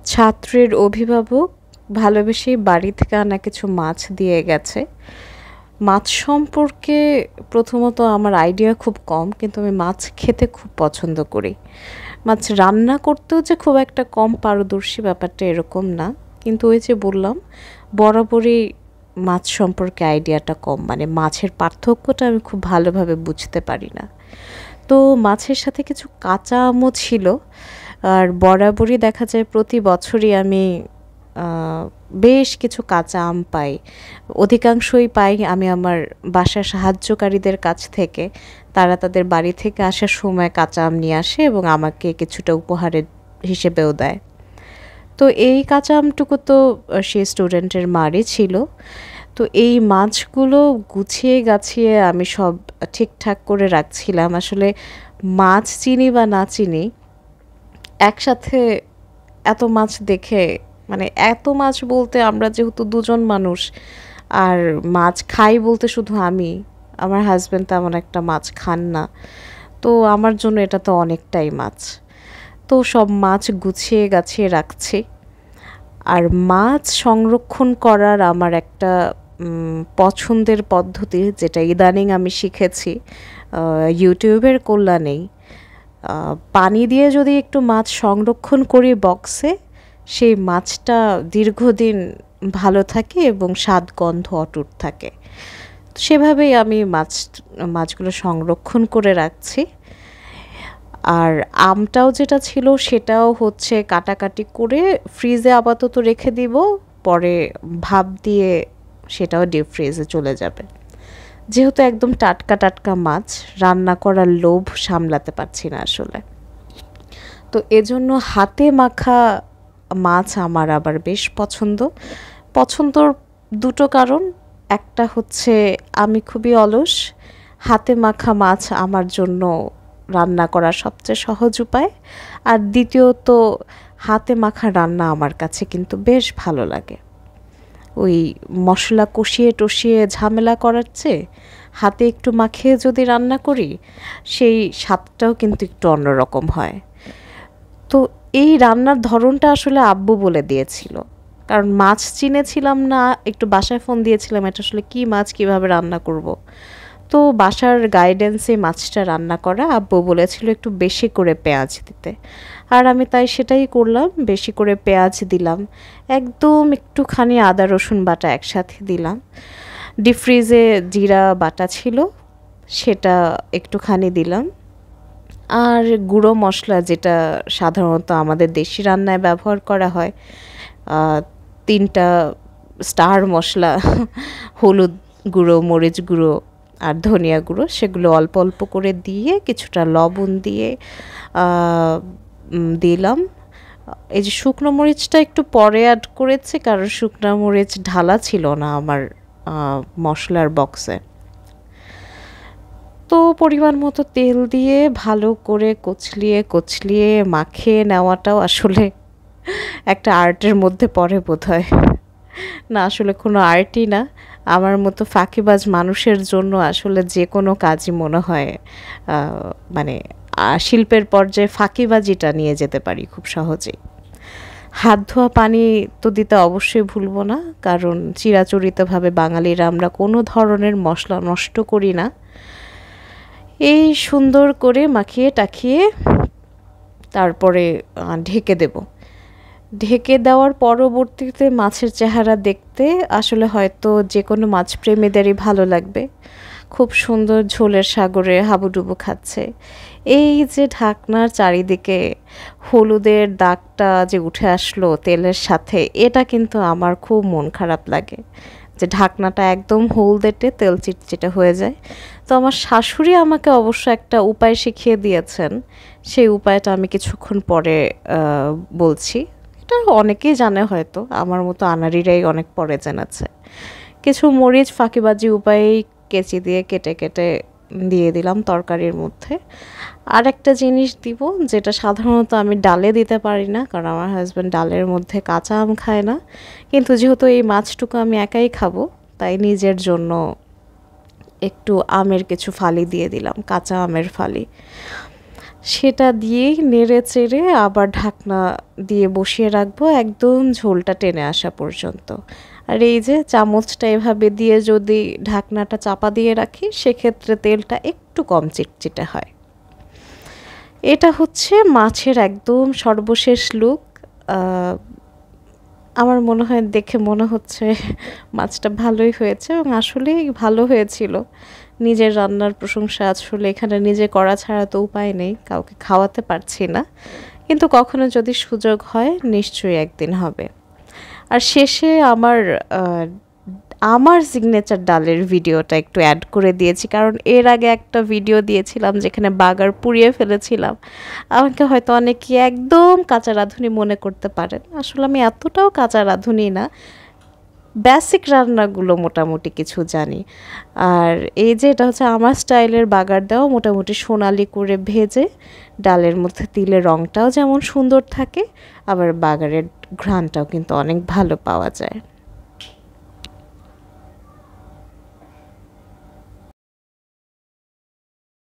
ছাত্রের অভিভাবক ভালোবেসেই বাড়ি থেকে আনা কিছু মাছ দিয়ে গেছে। মাছ সম্পর্কে প্রথমত আমার আইডিয়া খুব কম, কিন্তু আমি মাছ খেতে খুব পছন্দ করি। মাছ রান্না করতেও যে খুব একটা কম পারদর্শী ব্যাপারটা এরকম না, কিন্তু ওই যে বললাম বরাবরই মাছ সম্পর্কে আইডিয়াটা কম, মানে মাছের পার্থক্যটা আমি খুব ভালোভাবে বুঝতে পারি না। তো মাছের সাথে কিছু কাঁচা আমও ছিল, আর বরাবরই দেখা যায় প্রতি বছরই আমি বেশ কিছু কাঁচা আম পাই। অধিকাংশই পাই আমি আমার বাসার সাহায্যকারীদের কাছ থেকে। তারা তাদের বাড়ি থেকে আসার সময় কাঁচা আম নিয়ে আসে এবং আমাকে কিছুটা উপহারের হিসেবেও দেয়। তো এই কাঁচা আমটুকু তো সেই স্টুডেন্টের মারই ছিল। তো এই মাছগুলো গুছিয়ে গাছিয়ে আমি সব ঠিকঠাক করে রাখছিলাম। আসলে মাছ চিনি বা না চিনি, একসাথে এত মাছ দেখে, মানে এত মাছ বলতে আমরা যেহেতু দুজন মানুষ, আর মাছ খাই বলতে শুধু আমি, আমার হাজব্যান্ড তেমন একটা মাছ খান না। তো আমার জন্য এটা তো অনেকটাই মাছ। তো সব মাছ গুছিয়ে গাছিয়ে রাখছি। আর মাছ সংরক্ষণ করার আমার একটা পছন্দের পদ্ধতি, যেটা ইদানিং আমি শিখেছি ইউটিউবের কল্যাণেই। পানি দিয়ে যদি একটু মাছ সংরক্ষণ করি বক্সে, সেই মাছটা দীর্ঘদিন ভালো থাকে এবং স্বাদ গন্ধ অটুট থাকে। সেভাবেই আমি মাছগুলো সংরক্ষণ করে রাখছি। আর আমটাও যেটা ছিল সেটাও হচ্ছে কাটাকাটি করে ফ্রিজে আপাতত রেখে দিব, পরে ভাপ দিয়ে সেটাও ডিপ ফ্রিজে চলে যাবে। যেহেতু একদম টাটকা টাটকা মাছ, রান্না করার লোভ সামলাতে পারছি না আসলে। তো এজন্য হাতে মাখা মাছ আমার আবার বেশ পছন্দর দুটো কারণ। একটা হচ্ছে আমি খুবই অলস, হাতে মাখা মাছ আমার জন্য রান্না করার সবচেয়ে সহজ উপায়। আর দ্বিতীয়ত, হাতে মাখা রান্না আমার কাছে কিন্তু বেশ ভালো লাগে। ওই মশলা কষিয়ে টষিয়ে ঝামেলা করার চেয়ে হাতে একটু মাখিয়ে যদি রান্না করি, সেই স্বাদটাও কিন্তু একটু অন্যরকম হয়। তো এই রান্নার ধরনটা আসলে আব্বু বলে দিয়েছিল, কারণ মাছ চিনেছিলাম না। একটু বাসায় ফোন দিয়েছিলাম এটা আসলে কী মাছ, কীভাবে রান্না করব। তো বাসার গাইডেন্সে মাছটা রান্না করা, আব্বু বলেছিল একটু বেশি করে পেঁয়াজ দিতে। আর আমি তাই সেটাই করলাম, বেশি করে পেঁয়াজ দিলাম, একদম একটুখানি আদা রসুন বাটা একসাথে দিলাম। ডিপ ফ্রিজে জিরা বাটা ছিল, সেটা একটুখানি দিলাম। আর গুঁড়ো মশলা, যেটা সাধারণত আমাদের দেশি রান্নায় ব্যবহার করা হয়, 3টা স্টার মশলা, হলুদ গুঁড়ো, মরিচ গুঁড়ো আর ধনিয়া গুঁড়ো, সেগুলো অল্প অল্প করে দিয়ে কিছুটা লবণ দিয়ে দিলাম। এই যে শুকনো মরিচটা একটু পরে অ্যাড করেছি, কারণ শুকনো মরিচ ঢালা ছিল না আমার মশলার বক্সে। তো পরিমাণ মতো তেল দিয়ে ভালো করে কচলিয়ে মাখিয়ে নেওয়াটাও আসলে একটা আর্টের মধ্যে পড়ে বোধহয়। না, আসলে কোনো আর্টই না। আমার মতো ফাঁকিবাজ মানুষের জন্য আসলে যে কোনো কাজই মনে হয় মানে শিল্পের পর্যায়ে ফাঁকিবাজিটা নিয়ে যেতে পারি খুব সহজেই। হাত ধোয়া পানি তো দিতে অবশ্যই ভুলবো না, কারণ চিরাচরিতভাবে বাঙালিরা আমরা কোনো ধরনের মশলা নষ্ট করি না। এই সুন্দর করে মাখিয়ে টাখিয়ে তারপরে ঢেকে দেব। ঢেকে দেওয়ার পরবর্তীতে মাছের চেহারা দেখতে আসলে হয়তো যে কোনো মাছ প্রেমীদেরই ভালো লাগবে। খুব সুন্দর ঝোলের সাগরে হাবুডুবু খাচ্ছে। এই যে ঢাকনার চারিদিকে হলুদের দাগটা যে উঠে আসলো তেলের সাথে, এটা কিন্তু আমার খুব মন খারাপ লাগে, যে ঢাকনাটা একদম হলদেটে তেল চিটচিটে হয়ে যায়। তো আমার শাশুড়ি আমাকে অবশ্য একটা উপায় শিখিয়ে দিয়েছেন, সেই উপায়টা আমি কিছুক্ষণ পরে বলছি। এটা অনেকেই জানে হয়তো, আমার মতো আনাড়িরাই অনেক পরে জেনেছে। কিছু মরিচ ফাঁকিবাজি উপায়েই কেচি দিয়ে কেটে কেটে দিয়ে দিলাম তরকারির মধ্যে। আর একটা জিনিস দিব, যেটা সাধারণত আমি ডালে দিতে পারি না, কারণ আমার হাজব্যান্ড ডালের মধ্যে কাঁচা আম খায় না। কিন্তু যেহেতু এই মাছটুকু আমি একাই খাবো, তাই নিজের জন্য একটু আমের কিছু ফালি দিয়ে দিলাম, কাঁচা আমের ফালি। সেটা দিয়েই নেড়ে চেড়ে আবার ঢাকনা দিয়ে বসিয়ে রাখবো একদম ঝোলটা টেনে আসা পর্যন্ত। আর এই যে চামচটা এভাবে দিয়ে যদি ঢাকনাটা চাপা দিয়ে রাখি সেক্ষেত্রে তেলটা একটু কম চিটচিটে হয়। এটা হচ্ছে মাছের একদম সর্বশেষ লুক। আমার মনে হয় দেখে মনে হচ্ছে মাছটা ভালোই হয়েছে এবং আসলেই ভালো হয়েছিল। নিজের রান্নার প্রশংসা আসলে এখানে নিজে করা ছাড়া তো উপায় নেই, কাউকে খাওয়াতে পারছি না, কিন্তু কখনো যদি সুযোগ হয় নিশ্চয়ই একদিন হবে। আর শেষে আমার সিগনেচার ডালের ভিডিওটা একটু অ্যাড করে দিয়েছি, কারণ এর আগে একটা ভিডিও দিয়েছিলাম যেখানে বাগার পুড়িয়ে ফেলেছিলাম। আমাকে হয়তো অনেকে একদম কাঁচা রাঁধুনি মনে করতে পারেন, আসলে আমি এতটাও কাঁচা রাঁধুনি না, বেসিক রান্নাগুলো মোটামুটি কিছু জানি। আর এই যে এটা হচ্ছে আমার স্টাইলের বাগার দেওয়া, মোটামুটি সোনালি করে ভেজে ডালের মধ্যে দিলে রঙটাও যেমন সুন্দর থাকে, আবার বাগারের ঘ্রাণটাও কিন্তু অনেক ভালো পাওয়া যায়।